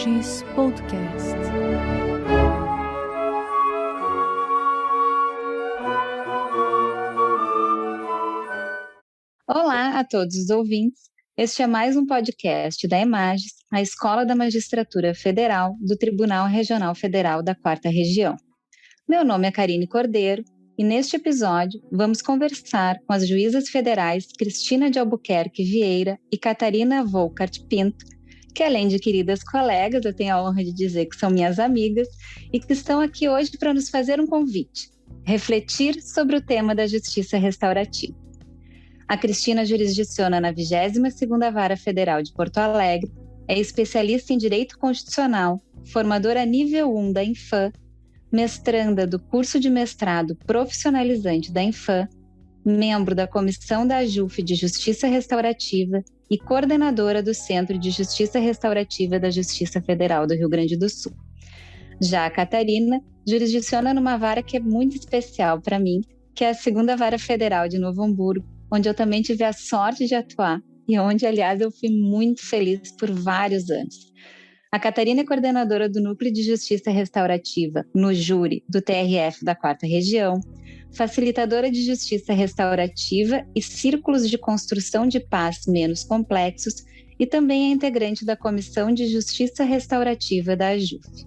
Imagens Podcast. Olá a todos os ouvintes. Este é mais um podcast da Imagens, a Escola da Magistratura Federal do Tribunal Regional Federal da 4ª Região. Meu nome é Karine Cordeiro e neste episódio vamos conversar com as juízas federais Cristina de Albuquerque Vieira e Catarina Volkart Pinto, que além de queridas colegas, eu tenho a honra de dizer que são minhas amigas e que estão aqui hoje para nos fazer um convite, refletir sobre o tema da justiça restaurativa. A Cristina jurisdiciona na 22ª Vara Federal de Porto Alegre, é especialista em Direito Constitucional, formadora nível 1 da Infam, mestranda do curso de mestrado profissionalizante da Infam, membro da Comissão da AJUF de Justiça Restaurativa e coordenadora do Centro de Justiça Restaurativa da Justiça Federal do Rio Grande do Sul. Já a Catarina jurisdiciona numa vara que é muito especial para mim, que é a 2ª Vara Federal de Novo Hamburgo, onde eu também tive a sorte de atuar e onde, aliás, eu fui muito feliz por vários anos. A Catarina é coordenadora do Núcleo de Justiça Restaurativa no júri do TRF da 4ª Região, facilitadora de justiça restaurativa e círculos de construção de paz menos complexos e também é integrante da Comissão de Justiça Restaurativa da AJUF.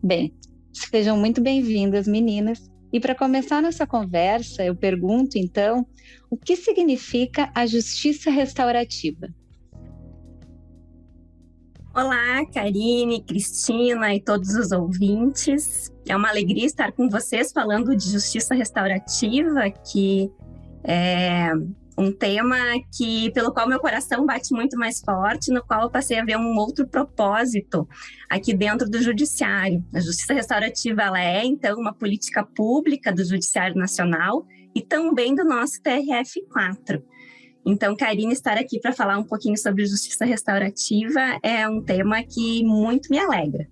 Bem, sejam muito bem-vindas, meninas. E para começar nossa conversa, eu pergunto, então, o que significa a justiça restaurativa? Olá, Karine, Cristina e todos os ouvintes. É uma alegria estar com vocês falando de justiça restaurativa, que é um tema pelo qual meu coração bate muito mais forte, no qual eu passei a ver um outro propósito aqui dentro do judiciário. A justiça restaurativa ela é, então, uma política pública do Judiciário Nacional e também do nosso TRF4. Então, Karine, estar aqui para falar um pouquinho sobre justiça restaurativa é um tema que muito me alegra.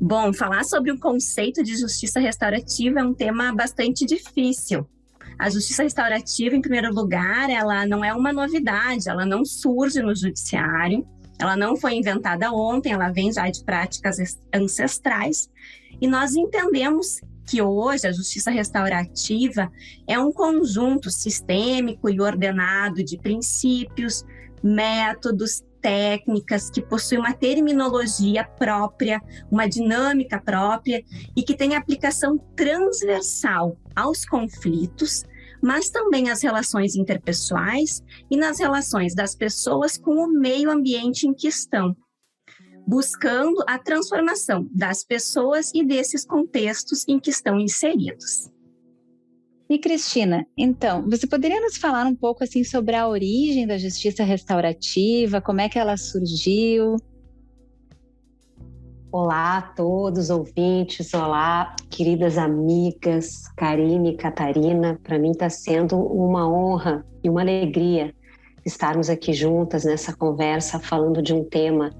Bom, falar sobre o conceito de justiça restaurativa é um tema bastante difícil. A justiça restaurativa, em primeiro lugar, ela não é uma novidade, ela não surge no judiciário, ela não foi inventada ontem, ela vem já de práticas ancestrais, e nós entendemos que hoje a justiça restaurativa é um conjunto sistêmico e ordenado de princípios, métodos, técnicas que possui uma terminologia própria, uma dinâmica própria e que tem aplicação transversal aos conflitos, mas também às relações interpessoais e nas relações das pessoas com o meio ambiente em que estão, buscando a transformação das pessoas e desses contextos em que estão inseridos. E Cristina, então, você poderia nos falar um pouco assim sobre a origem da justiça restaurativa, como é que ela surgiu? Olá a todos ouvintes, olá queridas amigas, Karine e Catarina. Para mim está sendo uma honra e uma alegria estarmos aqui juntas nessa conversa falando de um tema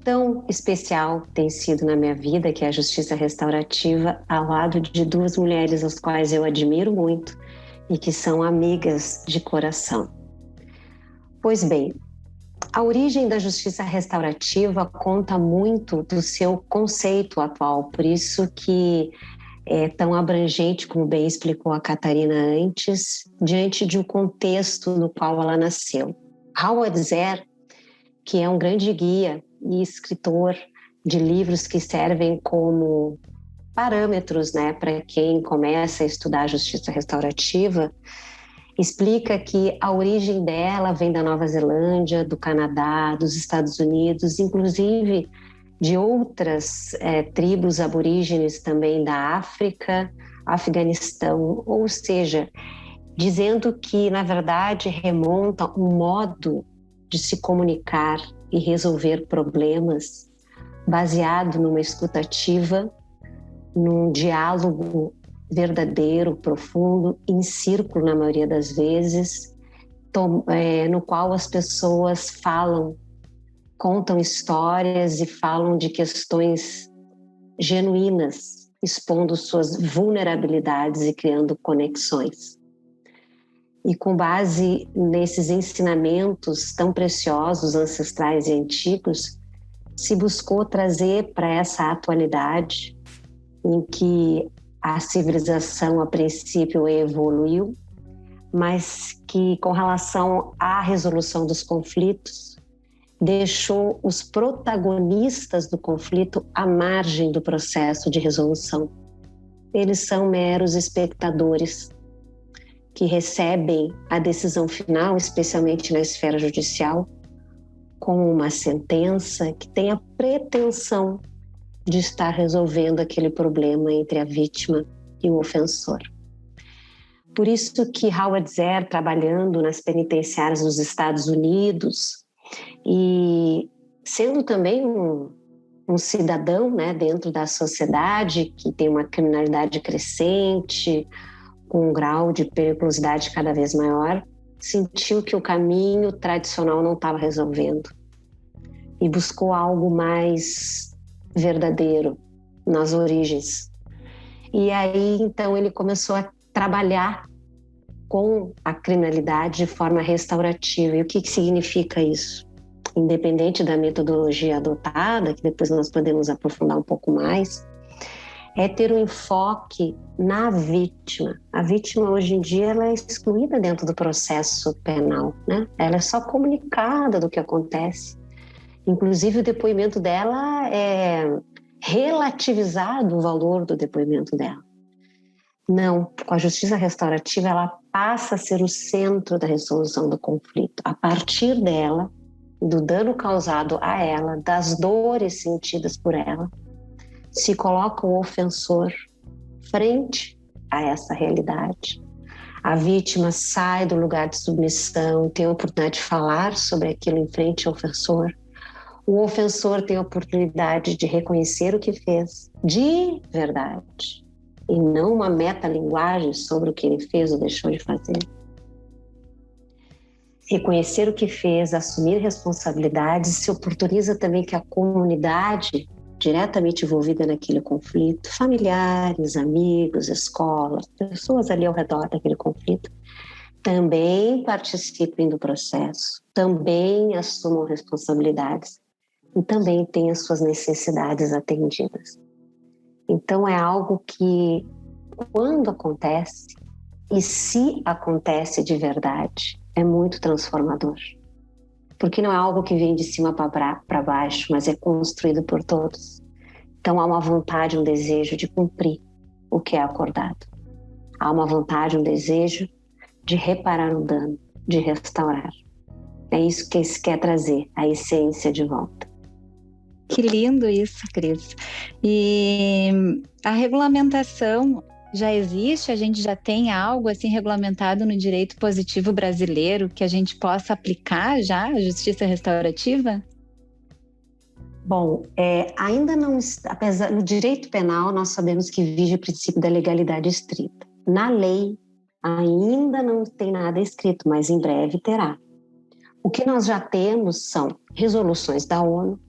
tão especial que tem sido na minha vida, que é a justiça restaurativa, ao lado de duas mulheres as quais eu admiro muito e que são amigas de coração. Pois bem, a origem da justiça restaurativa conta muito do seu conceito atual, por isso que é tão abrangente, como bem explicou a Catarina antes, diante de um contexto no qual ela nasceu. Howard Zehr, que é um grande guia e escritor de livros que servem como parâmetros, para quem começa a estudar a justiça restaurativa, explica que a origem dela vem da Nova Zelândia, do Canadá, dos Estados Unidos, inclusive de outras tribos aborígenes também da África, Afeganistão, ou seja, dizendo que, na verdade, remonta um modo de se comunicar e resolver problemas baseado numa escuta ativa, num diálogo verdadeiro, profundo, em círculo na maioria das vezes, no qual as pessoas falam, contam histórias e falam de questões genuínas, expondo suas vulnerabilidades e criando conexões. E com base nesses ensinamentos tão preciosos, ancestrais e antigos, se buscou trazer para essa atualidade em que a civilização, a princípio, evoluiu, mas que, com relação à resolução dos conflitos, deixou os protagonistas do conflito à margem do processo de resolução. Eles são meros espectadores que recebem a decisão final, especialmente na esfera judicial, com uma sentença que tem a pretensão de estar resolvendo aquele problema entre a vítima e o ofensor. Por isso que Howard Zehr, trabalhando nas penitenciárias dos Estados Unidos e sendo também um cidadão, né, dentro da sociedade que tem uma criminalidade crescente, com um grau de periculosidade cada vez maior, sentiu que o caminho tradicional não estava resolvendo e buscou algo mais verdadeiro nas origens. E aí, então, ele começou a trabalhar com a criminalidade de forma restaurativa. E o que significa isso? Independente da metodologia adotada, que depois nós podemos aprofundar um pouco mais, é ter um enfoque na vítima. A vítima, hoje em dia, ela é excluída dentro do processo penal, né? Ela é só comunicada do que acontece. Inclusive, o depoimento dela é relativizado, o valor do depoimento dela. Não, com a justiça restaurativa, ela passa a ser o centro da resolução do conflito. A partir dela, do dano causado a ela, das dores sentidas por ela, se coloca o ofensor frente a essa realidade. A vítima sai do lugar de submissão, tem a oportunidade de falar sobre aquilo em frente ao ofensor. O ofensor tem a oportunidade de reconhecer o que fez de verdade e não uma metalinguagem sobre o que ele fez ou deixou de fazer. Reconhecer o que fez, assumir responsabilidades, se oportuniza também que a comunidade diretamente envolvida naquele conflito, familiares, amigos, escolas, pessoas ali ao redor daquele conflito, também participem do processo, também assumam responsabilidades e também tenham suas necessidades atendidas. Então é algo que, quando acontece, e se acontece de verdade, é muito transformador. Porque não é algo que vem de cima para baixo, mas é construído por todos. Então há uma vontade, um desejo de cumprir o que é acordado. Há uma vontade, um desejo de reparar o dano, de restaurar. É isso que se quer trazer, a essência de volta. Que lindo isso, Cris. E a regulamentação já existe? A gente já tem algo assim regulamentado no direito positivo brasileiro que a gente possa aplicar já a justiça restaurativa? Bom, ainda não está, apesar no direito penal nós sabemos que vige o princípio da legalidade estrita. Na lei ainda não tem nada escrito, mas em breve terá. O que nós já temos são resoluções da ONU,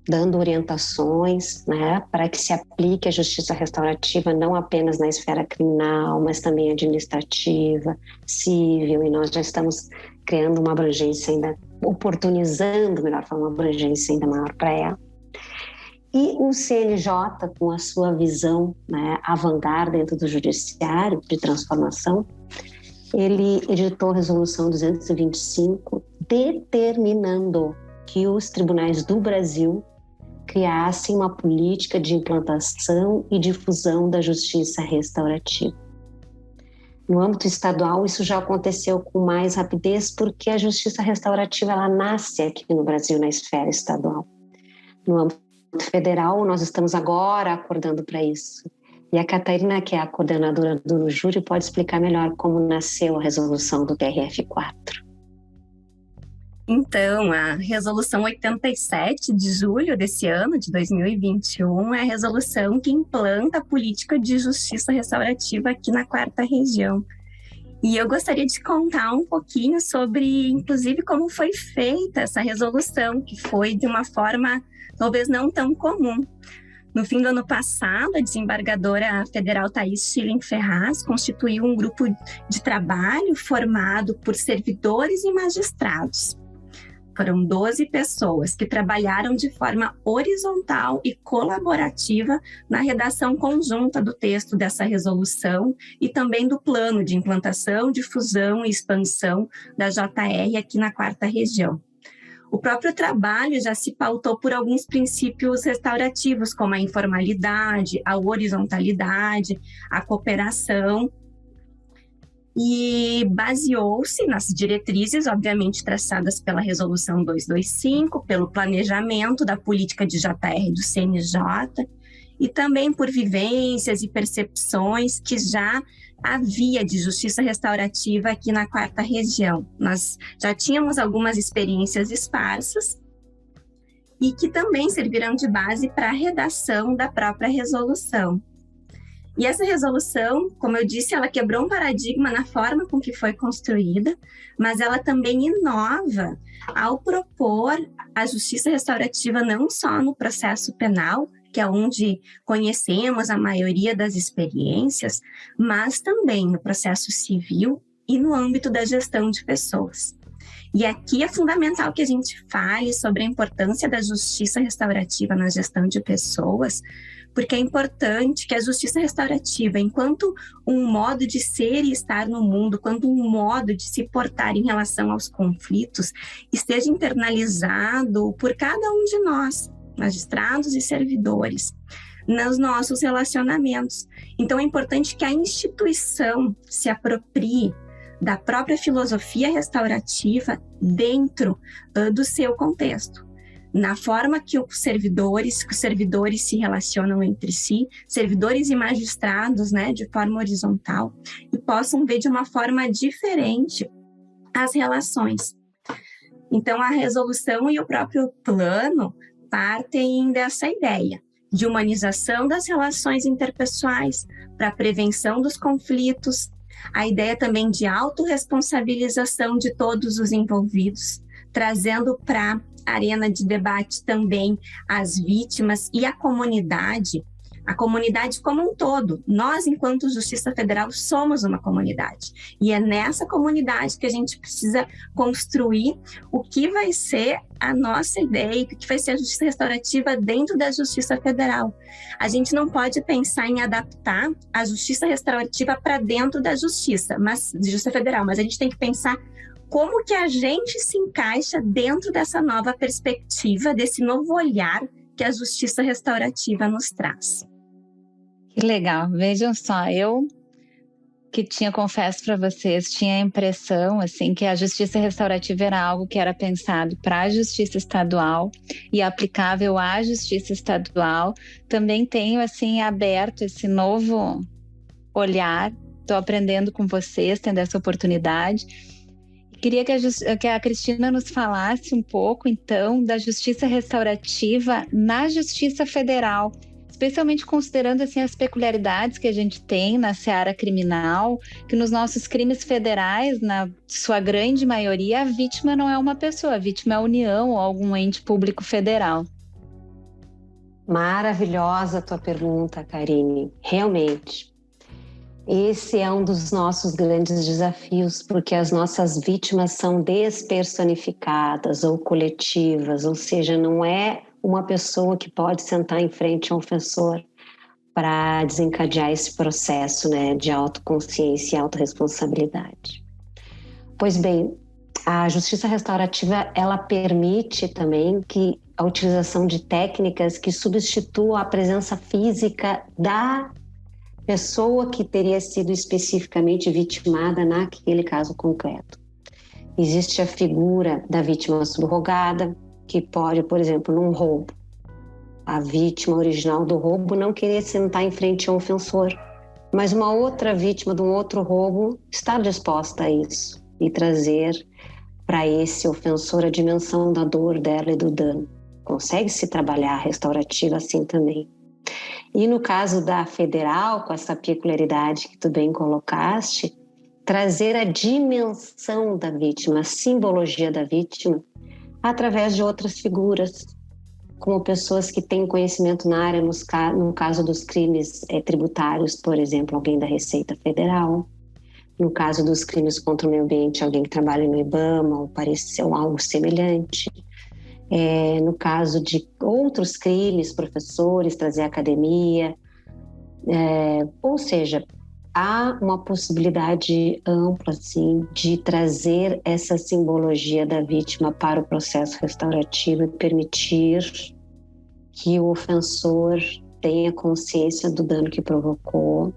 dando orientações, né, para que se aplique a justiça restaurativa não apenas na esfera criminal, mas também administrativa, civil, e nós já estamos criando uma abrangência ainda, oportunizando, melhor falar, uma abrangência ainda maior para ela. E o CNJ, com a sua visão, né, avant-garde dentro do judiciário de transformação, ele editou a Resolução 225, determinando que os tribunais do Brasil criassem uma política de implantação e difusão da justiça restaurativa. No âmbito estadual, isso já aconteceu com mais rapidez, porque a justiça restaurativa ela nasce aqui no Brasil, na esfera estadual. No âmbito federal, nós estamos agora acordando para isso. E a Catarina, que é a coordenadora do júri, pode explicar melhor como nasceu a resolução do TRF4. Então, a Resolução 87 de julho desse ano, de 2021, é a resolução que implanta a política de justiça restaurativa aqui na 4ª Região. E eu gostaria de contar um pouquinho sobre, inclusive, como foi feita essa resolução, que foi de uma forma talvez não tão comum. No fim do ano passado, a desembargadora federal Thaís Schilling Ferraz constituiu um grupo de trabalho formado por servidores e magistrados, Foram 12 pessoas que trabalharam de forma horizontal e colaborativa na redação conjunta do texto dessa resolução e também do plano de implantação, difusão e expansão da JR aqui na 4ª Região. O próprio trabalho já se pautou por alguns princípios restaurativos, como a informalidade, a horizontalidade, a cooperação, e baseou-se nas diretrizes, obviamente, traçadas pela Resolução 225, pelo planejamento da política de JR do CNJ, e também por vivências e percepções que já havia de justiça restaurativa aqui na 4ª Região. Nós já tínhamos algumas experiências esparsas e que também serviram de base para a redação da própria resolução. E essa resolução, como eu disse, ela quebrou um paradigma na forma com que foi construída, mas ela também inova ao propor a justiça restaurativa não só no processo penal, que é onde conhecemos a maioria das experiências, mas também no processo civil e no âmbito da gestão de pessoas. E aqui é fundamental que a gente fale sobre a importância da justiça restaurativa na gestão de pessoas, porque é importante que a justiça restaurativa, enquanto um modo de ser e estar no mundo, quanto um modo de se portar em relação aos conflitos, esteja internalizado por cada um de nós, magistrados e servidores, nos nossos relacionamentos. Então é importante que a instituição se aproprie da própria filosofia restaurativa dentro do seu contexto. Na forma que os servidores se relacionam entre si, servidores e magistrados, né, de forma horizontal, e possam ver de uma forma diferente as relações. Então, a resolução e o próprio plano partem dessa ideia de humanização das relações interpessoais para a prevenção dos conflitos, a ideia também de autorresponsabilização de todos os envolvidos, trazendo para a arena de debate também as vítimas e a comunidade como um todo. Nós, enquanto Justiça Federal, somos uma comunidade. E é nessa comunidade que a gente precisa construir o que vai ser a nossa ideia, o que vai ser a justiça restaurativa dentro da Justiça Federal. A gente não pode pensar em adaptar a justiça restaurativa para dentro da Justiça Federal, mas a gente tem que pensar como que a gente se encaixa dentro dessa nova perspectiva, desse novo olhar que a justiça restaurativa nos traz. Que legal. Vejam só, eu que confesso para vocês, tinha a impressão assim, que a justiça restaurativa era algo que era pensado para a justiça estadual e aplicável à justiça estadual. Também tenho assim, aberto esse novo olhar, estou aprendendo com vocês, tendo essa oportunidade. Queria que a Cristina nos falasse um pouco, então, da justiça restaurativa na Justiça Federal, especialmente considerando assim, as peculiaridades que a gente tem na seara criminal, que nos nossos crimes federais, na sua grande maioria, a vítima não é uma pessoa, a vítima é a União ou algum ente público federal. Maravilhosa a tua pergunta, Karine. Realmente. Esse é um dos nossos grandes desafios, porque as nossas vítimas são despersonificadas ou coletivas, ou seja, não é uma pessoa que pode sentar em frente ao ofensor para desencadear esse processo, né, de autoconsciência e autorresponsabilidade. Pois bem, a justiça restaurativa, ela permite também que a utilização de técnicas que substituam a presença física da pessoa que teria sido especificamente vitimada naquele caso concreto. Existe a figura da vítima subrogada, que pode, por exemplo, num roubo, a vítima original do roubo não querer sentar em frente ao ofensor, mas uma outra vítima de um outro roubo está disposta a isso e trazer para esse ofensor a dimensão da dor dela e do dano. Consegue-se trabalhar a restaurativa assim também. E no caso da federal, com essa peculiaridade que tu bem colocaste, trazer a dimensão da vítima, a simbologia da vítima, através de outras figuras, como pessoas que têm conhecimento na área, no caso dos crimes tributários, por exemplo, alguém da Receita Federal, No caso dos crimes contra o meio ambiente, alguém que trabalha no IBAMA ou pareceu algo semelhante. No caso de outros crimes, professores, trazer academia. Ou seja, há uma possibilidade ampla assim, de trazer essa simbologia da vítima para o processo restaurativo e permitir que o ofensor tenha consciência do dano que provocou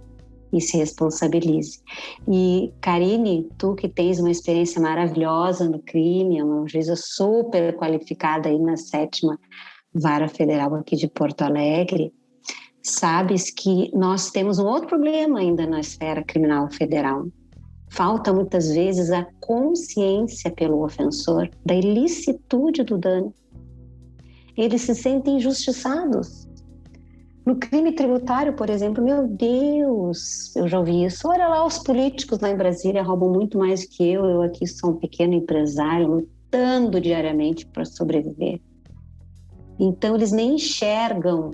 e se responsabilize. E, Karine, tu que tens uma experiência maravilhosa no crime, é uma juíza super qualificada aí na 7ª Vara Federal aqui de Porto Alegre, sabes que nós temos um outro problema ainda na esfera criminal federal. Falta muitas vezes a consciência pelo ofensor da ilicitude do dano. Eles se sentem injustiçados. No crime tributário, por exemplo, meu Deus, eu já ouvi isso. Olha lá, os políticos lá em Brasília roubam muito mais que eu aqui sou um pequeno empresário lutando diariamente para sobreviver. Então, eles nem enxergam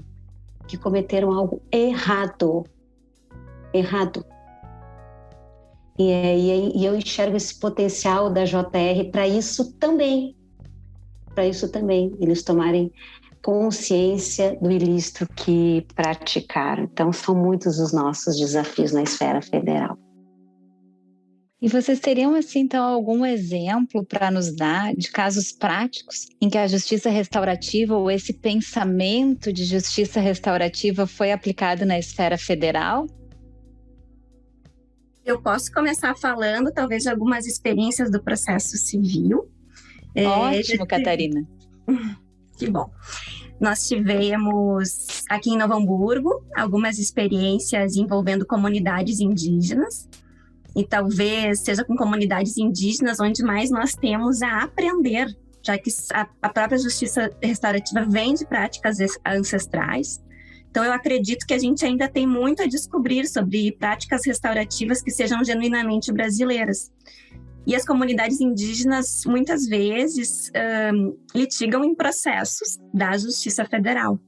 que cometeram algo errado. E eu enxergo esse potencial da JR para isso também. Eles tomarem consciência do ilícito que praticaram. Então, são muitos os nossos desafios na esfera federal. E vocês teriam, assim, então, algum exemplo para nos dar de casos práticos em que a justiça restaurativa ou esse pensamento de justiça restaurativa foi aplicado na esfera federal? Eu posso começar falando, talvez, de algumas experiências do processo civil. Ótimo, Catarina. Que bom. Nós tivemos aqui em Novo Hamburgo algumas experiências envolvendo comunidades indígenas, e talvez seja com comunidades indígenas onde mais nós temos a aprender, já que a própria justiça restaurativa vem de práticas ancestrais. Então, eu acredito que a gente ainda tem muito a descobrir sobre práticas restaurativas que sejam genuinamente brasileiras. E as comunidades indígenas, muitas vezes, litigam em processos da Justiça Federal.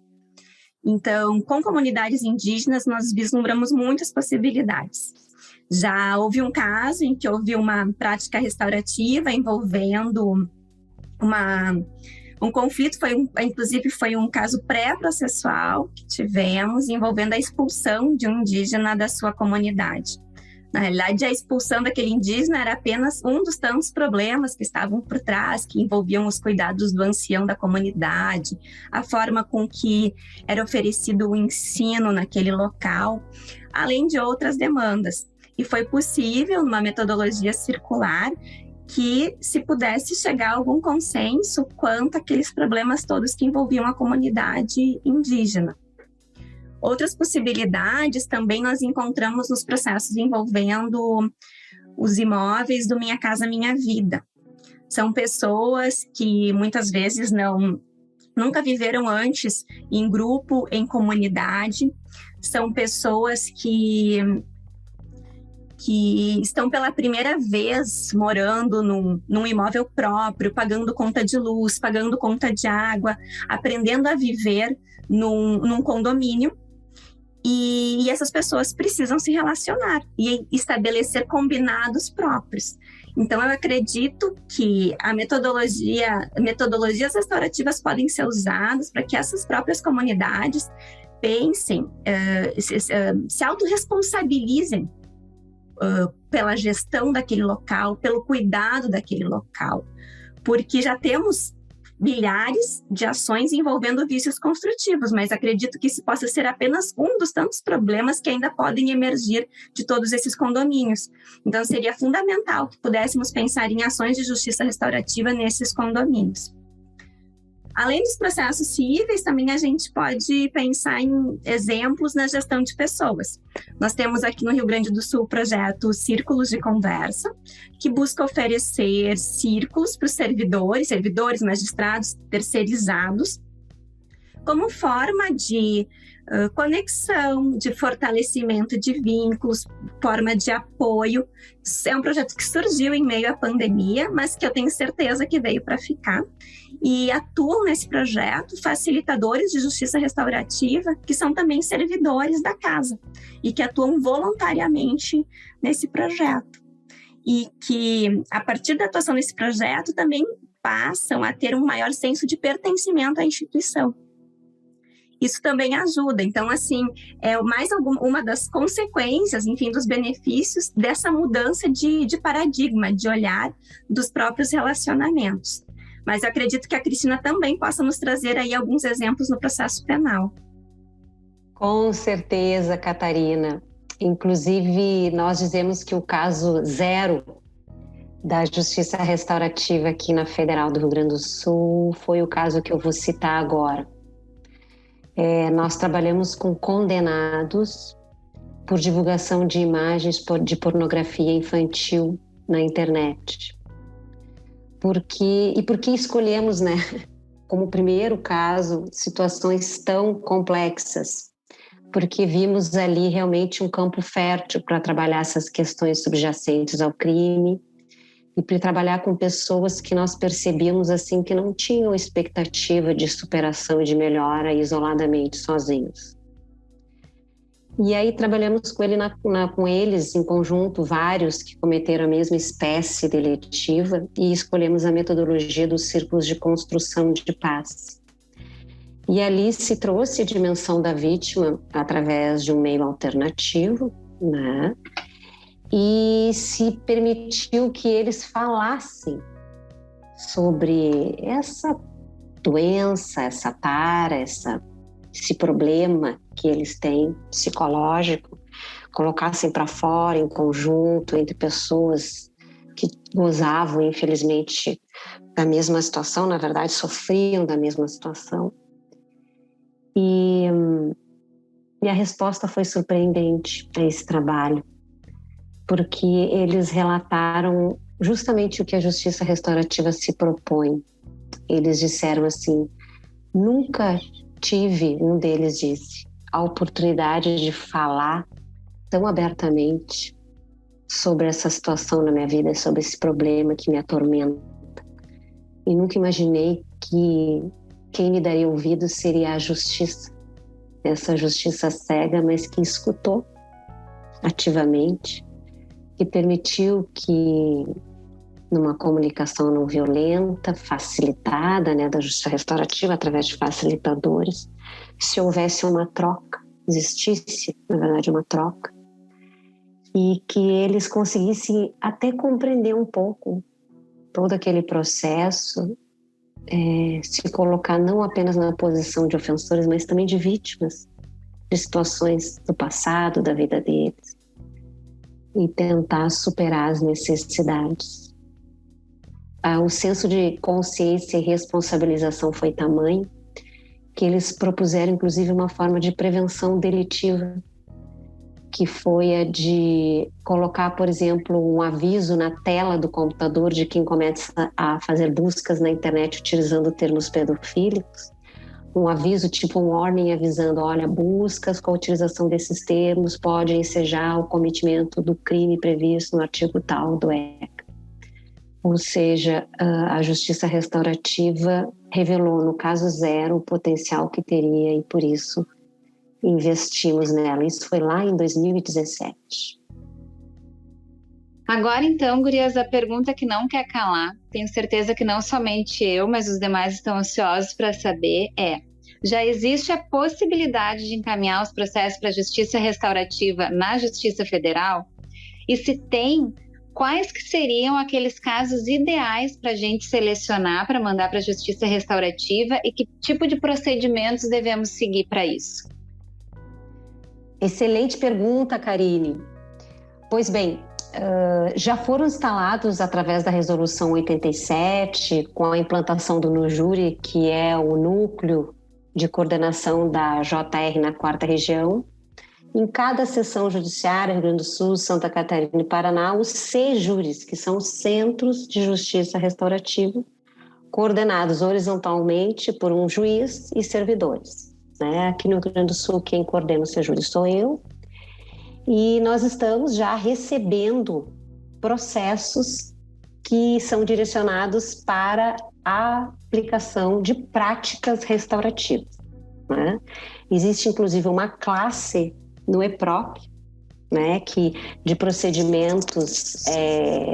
Então, com comunidades indígenas, nós vislumbramos muitas possibilidades. Já houve um caso em que houve uma prática restaurativa envolvendo um conflito, inclusive foi um caso pré-processual que tivemos, envolvendo a expulsão de um indígena da sua comunidade. Na realidade, a expulsão daquele indígena era apenas um dos tantos problemas que estavam por trás, que envolviam os cuidados do ancião da comunidade, a forma com que era oferecido o ensino naquele local, além de outras demandas. E foi possível, numa metodologia circular, que se pudesse chegar a algum consenso quanto àqueles problemas todos que envolviam a comunidade indígena. Outras possibilidades também nós encontramos nos processos envolvendo os imóveis do Minha Casa Minha Vida. São pessoas que muitas vezes nunca viveram antes em grupo, em comunidade. São pessoas que estão pela primeira vez morando num imóvel próprio, pagando conta de luz, pagando conta de água, aprendendo a viver num condomínio. E essas pessoas precisam se relacionar e estabelecer combinados próprios. Então, eu acredito que metodologias restaurativas podem ser usadas para que essas próprias comunidades pensem, se autorresponsabilizem pela gestão daquele local, pelo cuidado daquele local, porque já temos milhares de ações envolvendo vícios construtivos, mas acredito que isso possa ser apenas um dos tantos problemas que ainda podem emergir de todos esses condomínios. Então, seria fundamental que pudéssemos pensar em ações de justiça restaurativa nesses condomínios. Além dos processos cíveis, também a gente pode pensar em exemplos na gestão de pessoas. Nós temos aqui no Rio Grande do Sul o projeto Círculos de Conversa, que busca oferecer círculos para os servidores, magistrados terceirizados, como forma de conexão, de fortalecimento de vínculos, forma de apoio. É um projeto que surgiu em meio à pandemia, mas que eu tenho certeza que veio para ficar. E atuam nesse projeto facilitadores de justiça restaurativa, que são também servidores da casa e que atuam voluntariamente nesse projeto. e que, a partir da atuação nesse projeto, também passam a ter um maior senso de pertencimento à instituição. Isso também ajuda. Então, assim, uma das consequências, enfim, dos benefícios dessa mudança de paradigma, de olhar dos próprios relacionamentos. Mas eu acredito que a Cristina também possa nos trazer aí alguns exemplos no processo penal. Com certeza, Catarina. Inclusive, nós dizemos que o caso 0 da Justiça Restaurativa aqui na Federal do Rio Grande do Sul foi o caso que eu vou citar agora. Nós trabalhamos com condenados por divulgação de imagens de pornografia infantil na internet. Por que escolhemos, né, como primeiro caso, situações tão complexas? Porque vimos ali realmente um campo fértil para trabalhar essas questões subjacentes ao crime e para trabalhar com pessoas que nós percebíamos assim que não tinham expectativa de superação e de melhora isoladamente, sozinhos. E aí trabalhamos com eles em conjunto, vários que cometeram a mesma espécie deletiva, e escolhemos a metodologia dos círculos de construção de paz. E ali se trouxe a dimensão da vítima através de um meio alternativo, né? E se permitiu que eles falassem sobre essa doença, essa tara, esse problema que eles têm psicológico, colocassem para fora em conjunto entre pessoas que gozavam, infelizmente, da mesma situação, na verdade, sofriam da mesma situação. E a resposta foi surpreendente a esse trabalho, porque eles relataram justamente o que a justiça restaurativa se propõe. Eles disseram assim: nunca tive, um deles disse, a oportunidade de falar tão abertamente sobre essa situação na minha vida, sobre esse problema que me atormenta. E nunca imaginei que quem me daria ouvido seria a justiça, essa justiça cega, mas que escutou ativamente, que permitiu que, numa comunicação não violenta, facilitada, né, da justiça restaurativa, através de facilitadores, se houvesse uma troca, existisse, na verdade, uma troca, e que eles conseguissem até compreender um pouco todo aquele processo, se colocar não apenas na posição de ofensores, mas também de vítimas de situações do passado, da vida deles, e tentar superar as necessidades. O senso de consciência e responsabilização foi tamanho que eles propuseram, inclusive, uma forma de prevenção delitiva, que foi a de colocar, por exemplo, um aviso na tela do computador de quem começa a fazer buscas na internet utilizando termos pedofílicos. Um aviso, tipo um warning, avisando: olha, buscas com a utilização desses termos pode ensejar o cometimento do crime previsto no artigo tal do ECA. Ou seja, a justiça restaurativa revelou, no caso 0, o potencial que teria, e por isso investimos nela. Isso foi lá em 2017. Agora então, gurias, a pergunta que não quer calar, tenho certeza que não somente eu, mas os demais estão ansiosos para saber, já existe a possibilidade de encaminhar os processos para a justiça restaurativa na Justiça Federal? E se tem, quais que seriam aqueles casos ideais para a gente selecionar para mandar para a Justiça Restaurativa, e que tipo de procedimentos devemos seguir para isso? Excelente pergunta, Karine. Pois bem, já foram instalados através da Resolução 87, com a implantação do NUJURI, que é o Núcleo de Coordenação da JR na 4ª Região. Em cada seção judiciária, Rio Grande do Sul, Santa Catarina e Paraná, os CJURIs, que são os Centros de Justiça Restaurativa, coordenados horizontalmente por um juiz e servidores. Aqui no Rio Grande do Sul, quem coordena o CJURI sou eu, e nós estamos já recebendo processos que são direcionados para a aplicação de práticas restaurativas. Existe, inclusive, uma classe no EPROC, né, de procedimentos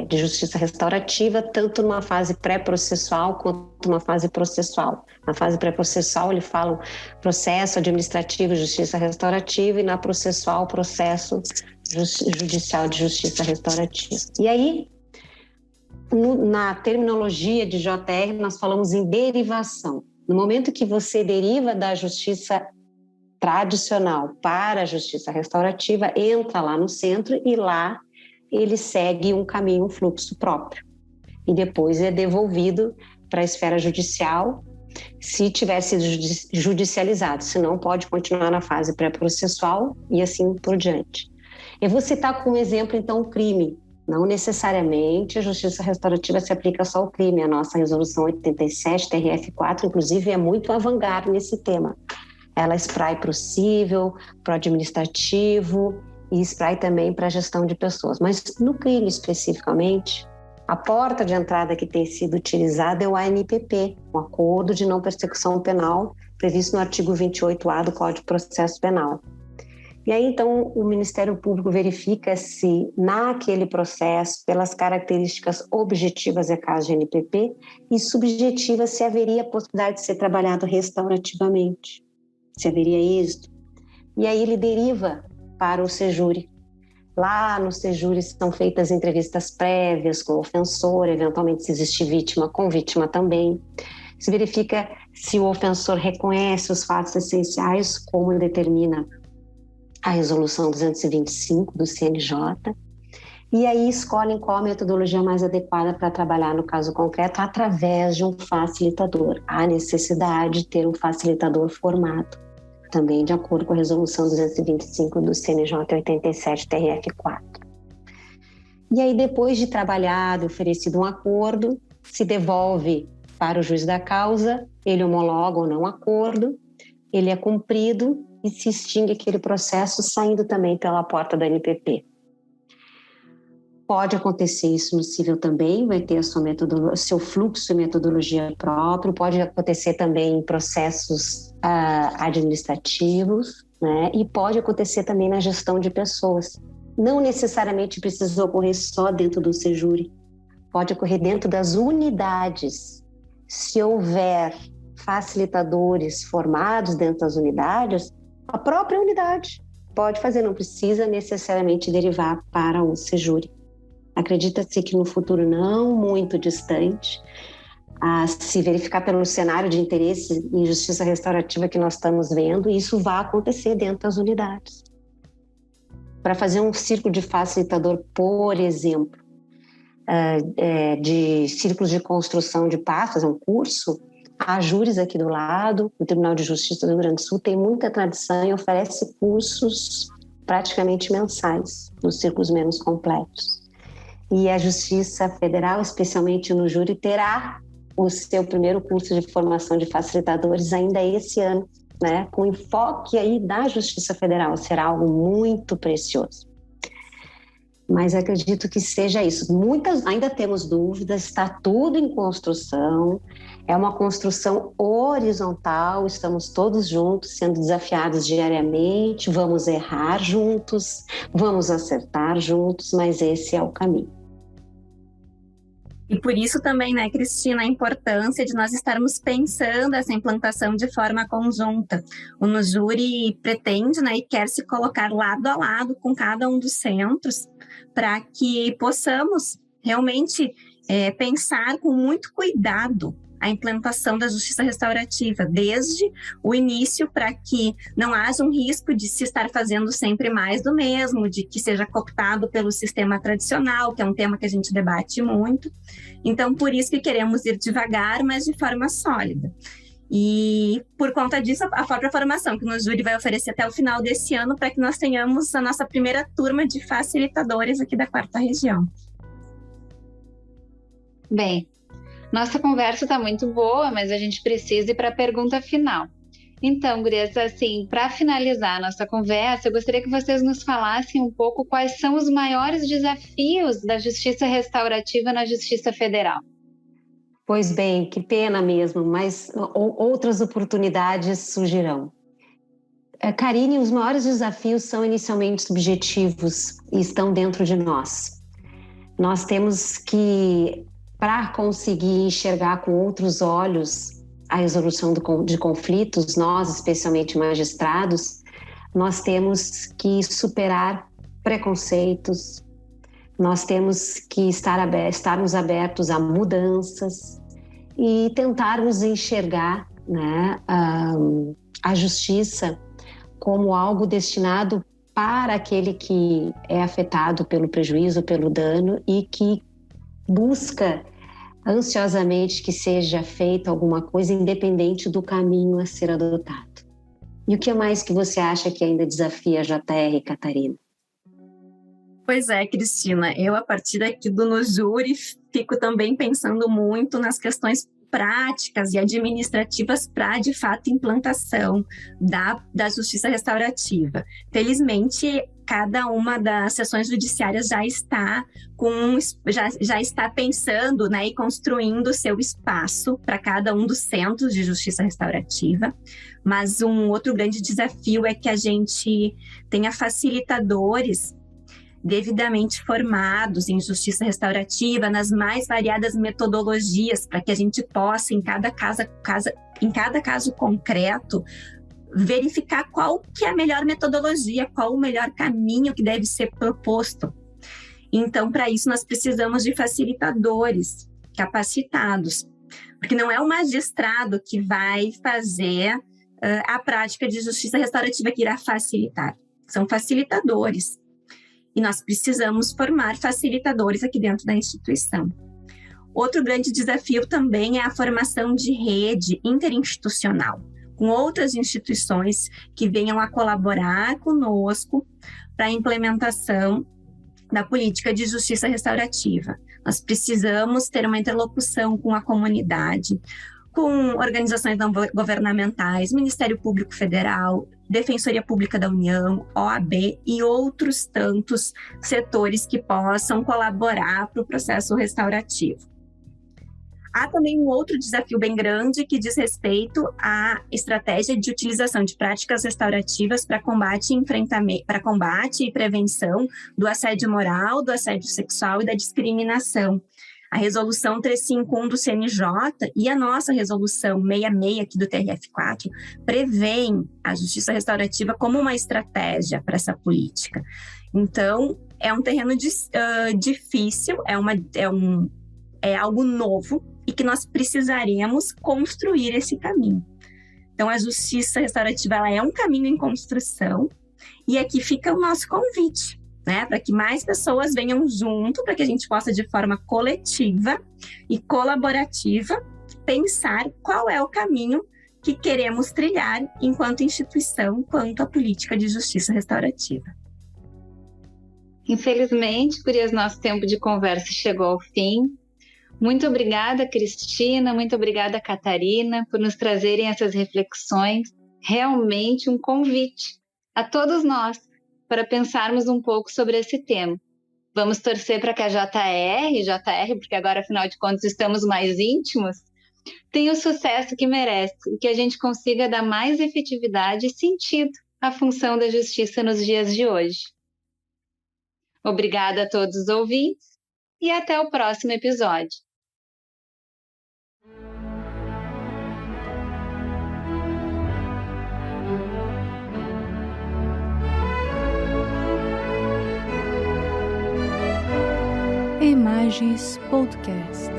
de justiça restaurativa, tanto numa fase pré-processual quanto numa fase processual. Na fase pré-processual, ele fala processo administrativo, justiça restaurativa, e na processual, processo judicial de justiça restaurativa. E aí, na terminologia de JR, nós falamos em derivação. No momento que você deriva da justiça tradicional para a justiça restaurativa, entra lá no centro e lá ele segue um caminho, um fluxo próprio. E depois é devolvido para a esfera judicial, se tiver sido judicializado, senão pode continuar na fase pré-processual e assim por diante. Eu vou citar como exemplo, então, o crime. Não necessariamente a justiça restaurativa se aplica só ao crime. A nossa resolução 87, TRF4, inclusive, é muito avant-garde nesse tema. Ela espraia para o cível, para o administrativo e espraia também para a gestão de pessoas. Mas no crime especificamente, a porta de entrada que tem sido utilizada é o ANPP, o Acordo de Não Persecução Penal, previsto no artigo 28A do Código de Processo Penal. E aí, então, o Ministério Público verifica se, naquele processo, pelas características objetivas é caso de ANPP, e subjetivas se haveria a possibilidade de ser trabalhado restaurativamente, se haveria êxito. E aí ele deriva para o Sejure. Lá no Sejure são feitas entrevistas prévias com o ofensor, eventualmente se existe vítima, com vítima também. Se verifica se o ofensor reconhece os fatos essenciais, como determina a resolução 225 do CNJ, e aí escolhem qual a metodologia mais adequada para trabalhar no caso concreto através de um facilitador. Há necessidade de ter um facilitador formado, também de acordo com a resolução 225 do CNJ 87 TRF4. E aí, depois de trabalhado e oferecido um acordo, se devolve para o juiz da causa, ele homologa ou não o acordo, ele é cumprido e se extingue aquele processo, saindo também pela porta da NPP. Pode acontecer isso no cível também, vai ter seu fluxo e metodologia próprio, pode acontecer também em processos administrativos, né? E pode acontecer também na gestão de pessoas. Não necessariamente precisa ocorrer só dentro do Sejure, pode ocorrer dentro das unidades. Se houver facilitadores formados dentro das unidades, a própria unidade pode fazer, não precisa necessariamente derivar para o Sejure. Acredita-se que no futuro não muito distante, se verificar pelo cenário de interesse em justiça restaurativa que nós estamos vendo, isso vai acontecer dentro das unidades. Para fazer um círculo de facilitador, por exemplo, de círculos de construção de paz, fazer um curso, a Júris aqui do lado, o Tribunal de Justiça do Rio Grande do Sul, tem muita tradição e oferece cursos praticamente mensais, nos círculos menos complexos. E a Justiça Federal, especialmente no júri, terá o seu primeiro curso de formação de facilitadores ainda esse ano, né? Com enfoque aí da Justiça Federal, será algo muito precioso. Mas acredito que seja isso. Ainda temos dúvidas, está tudo em construção, é uma construção horizontal, estamos todos juntos, sendo desafiados diariamente, vamos errar juntos, vamos acertar juntos, mas esse é o caminho. E por isso também, né, Cristina, a importância de nós estarmos pensando essa implantação de forma conjunta. O Nujure pretende, né, e quer se colocar lado a lado com cada um dos centros para que possamos realmente pensar com muito cuidado a implantação da justiça restaurativa, desde o início, para que não haja um risco de se estar fazendo sempre mais do mesmo, de que seja cooptado pelo sistema tradicional, que é um tema que a gente debate muito. Então, por isso que queremos ir devagar, mas de forma sólida. E, por conta disso, a própria formação que o Nujure vai oferecer até o final desse ano, para que nós tenhamos a nossa primeira turma de facilitadores aqui da 4ª Região. Bem, nossa conversa está muito boa, mas a gente precisa ir para a pergunta final. Então, gurias, assim, para finalizar a nossa conversa, eu gostaria que vocês nos falassem um pouco quais são os maiores desafios da justiça restaurativa na Justiça Federal. Pois bem, que pena mesmo, mas outras oportunidades surgirão. Karine, os maiores desafios são inicialmente subjetivos e estão dentro de nós. Nós temos que, para conseguir enxergar com outros olhos a resolução de conflitos, nós, especialmente magistrados, nós temos que superar preconceitos, nós temos que estarmos abertos a mudanças e tentarmos enxergar, né, a justiça como algo destinado para aquele que é afetado pelo prejuízo, pelo dano e que busca ansiosamente que seja feita alguma coisa independente do caminho a ser adotado. E o que mais que você acha que ainda desafia a JR, Catarina? Pois é, Cristina, eu a partir aqui do No Júri fico também pensando muito nas questões práticas e administrativas para, de fato, implantação da justiça restaurativa. Felizmente, cada uma das sessões judiciárias já está pensando, né, e construindo o seu espaço para cada um dos centros de justiça restaurativa. Mas um outro grande desafio é que a gente tenha facilitadores devidamente formados em justiça restaurativa, nas mais variadas metodologias, para que a gente possa, em cada caso concreto, verificar qual que é a melhor metodologia, qual o melhor caminho que deve ser proposto. Então, para isso, nós precisamos de facilitadores capacitados, porque não é o magistrado que vai fazer a prática de justiça restaurativa que irá facilitar, são facilitadores. E nós precisamos formar facilitadores aqui dentro da instituição. Outro grande desafio também é a formação de rede interinstitucional, com outras instituições que venham a colaborar conosco para a implementação da política de justiça restaurativa. Nós precisamos ter uma interlocução com a comunidade, com organizações não governamentais, Ministério Público Federal, Defensoria Pública da União, OAB e outros tantos setores que possam colaborar para o processo restaurativo. Há também um outro desafio bem grande que diz respeito à estratégia de utilização de práticas restaurativas para combate e prevenção do assédio moral, do assédio sexual e da discriminação. A resolução 351 do CNJ e a nossa resolução 66 aqui do TRF4 prevêem a justiça restaurativa como uma estratégia para essa política. Então, é um terreno difícil, é algo novo e que nós precisaremos construir esse caminho. Então, a justiça restaurativa ela é um caminho em construção e aqui fica o nosso convite, né, para que mais pessoas venham junto, para que a gente possa, de forma coletiva e colaborativa, pensar qual é o caminho que queremos trilhar enquanto instituição, quanto à política de justiça restaurativa. Infelizmente, Gurias, nosso tempo de conversa chegou ao fim. Muito obrigada, Cristina, muito obrigada, Catarina, por nos trazerem essas reflexões. Realmente um convite a todos nós para pensarmos um pouco sobre esse tema. Vamos torcer para que a JR, porque agora, afinal de contas, estamos mais íntimos, tenha o sucesso que merece e que a gente consiga dar mais efetividade e sentido à função da justiça nos dias de hoje. Obrigada a todos os ouvintes e até o próximo episódio. Imagens Podcast.